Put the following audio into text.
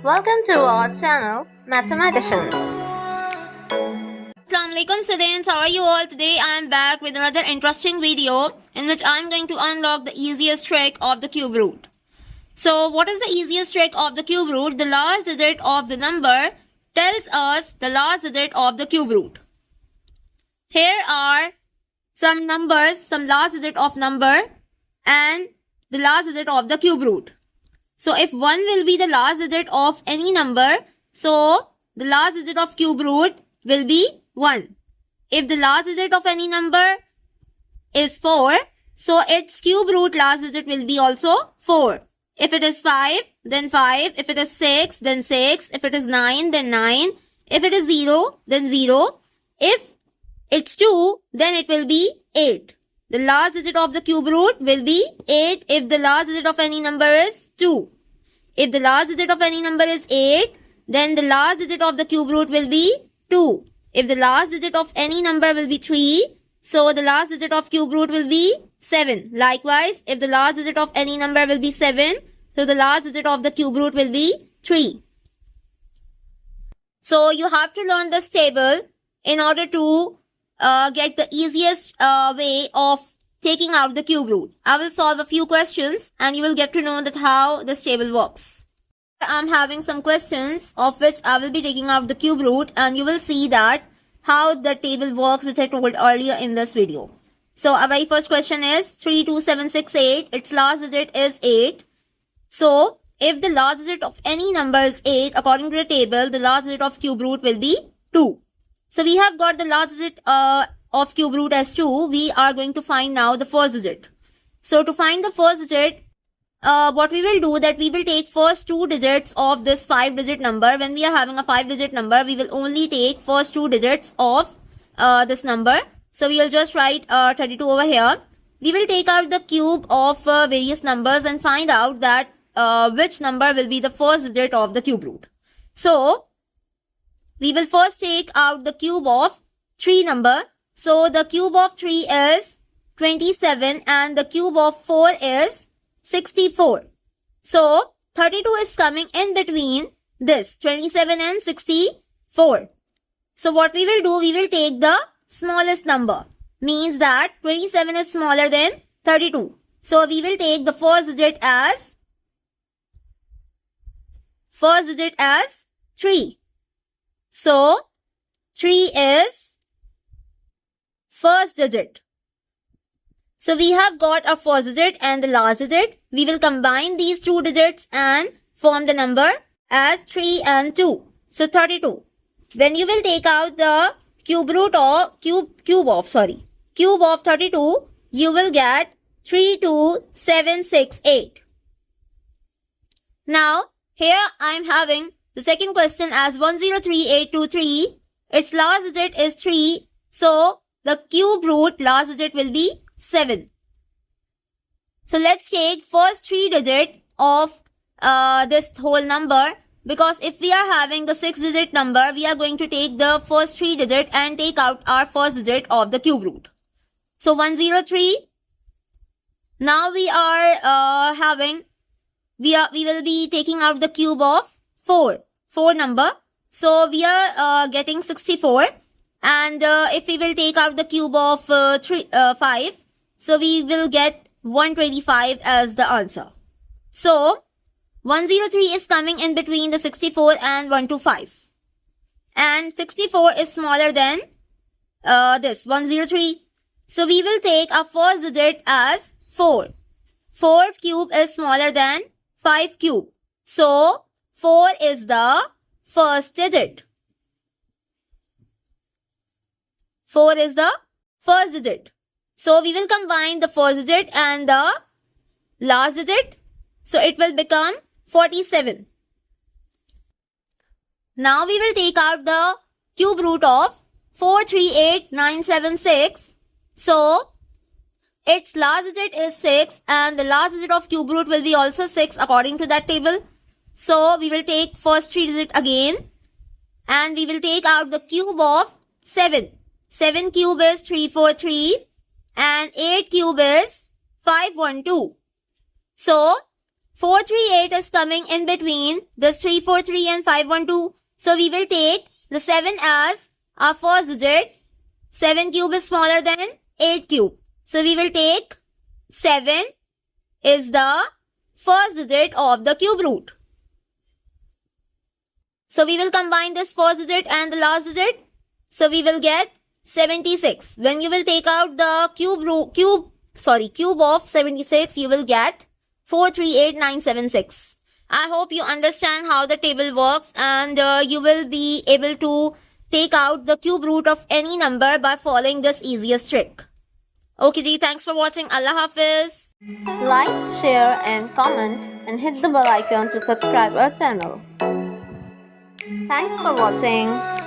Welcome to our channel, Mathematicians. Assalamualaikum students, how are you all? Today I am back with another interesting video in which I am going to unlock the easiest trick of the cube root. So what is the easiest trick of the cube root? The last digit of the number tells us the last digit of the cube root. Here are some numbers, some last digit of number and the last digit of the cube root. So if 1 will be the last digit of any number, so the last digit of cube root will be 1. If the last digit of any number is 4, so its cube root last digit will be also 4. If it is 5, then 5. If it is 6, then 6. If it is 9, then 9. If it is 0, then 0. If it's 2, then it will be 8. The last digit of the cube root will be 8 if the last digit of any number is 2. If the last digit of any number is 8, then the last digit of the cube root will be 2. If the last digit of any number will be 3, so the last digit of cube root will be 7. Likewise, if the last digit of any number will be 7, so the last digit of the cube root will be 3. So you have to learn this table in order to get the easiest way of taking out the cube root. I will solve a few questions and you will get to know that how this table works. I'm having some questions of which I will be taking out the cube root and you will see that how the table works which I told earlier in this video. So our very first question is 32768. Its last digit is 8. So if the last digit of any number is 8, according to the table, the last digit of cube root will be 2. So we have got the last digit of cube root as 2. We are going to find now the first digit. So to find the first digit, what we will do that we will take first 2 digits of this 5-digit number. When we are having a 5-digit number, we will only take first 2 digits of this number. So we will just write 32 over here. We will take out the cube of various numbers and find out that which number will be the first digit of the cube root. So we will first take out the cube of 3 number. So the cube of 3 is 27 and the cube of 4 is 64. So 32 is coming in between this 27 and 64. So what we will do, we will take the smallest number. Means that 27 is smaller than 32. So we will take the first digit as 3. So 3 is first digit. So we have got our first digit and the last digit. We will combine these 2 digits and form the number as 3 and 2. So 32. When you will take out the cube of 32, you will get 32768. Now here I am having the second question as 103823. Its last digit is 3. So the cube root last digit will be 7. So let's take first 3 digit of this whole number, because if we are having the 6-digit number, we are going to take the first 3 digit and take out our first digit of the cube root. So 103. Now we are we will be taking out the cube of 4 number. So we are getting 64. And if we will take out the cube of 5, so we will get 125 as the answer. So 103 is coming in between the 64 and 125. And 64 is smaller than this 103. So we will take our first digit as 4. 4 cube is smaller than 5 cube. So 4 is the first digit. 4 is the first digit. So we will combine the first digit and the last digit. So it will become 47. Now we will take out the cube root of 438976. So its last digit is 6 and the last digit of cube root will be also 6 according to that table. So we will take first 3 digit again and we will take out the cube of 7. 7 cube is 343 and 8 cube is 512. So 438 is coming in between this 343 and 512. So we will take the 7 as our first digit. 7 cube is smaller than 8 cube. So we will take 7 is the first digit of the cube root. So we will combine this first digit and the last digit. So we will get 76. When you will take out the cube of 76, you will get 438976. I hope you understand how the table works, and you will be able to take out the cube root of any number by following this easiest trick. Okay ji, thanks for watching. Allah Hafiz. Like, share and comment and hit the bell icon to subscribe our channel. Thanks for watching.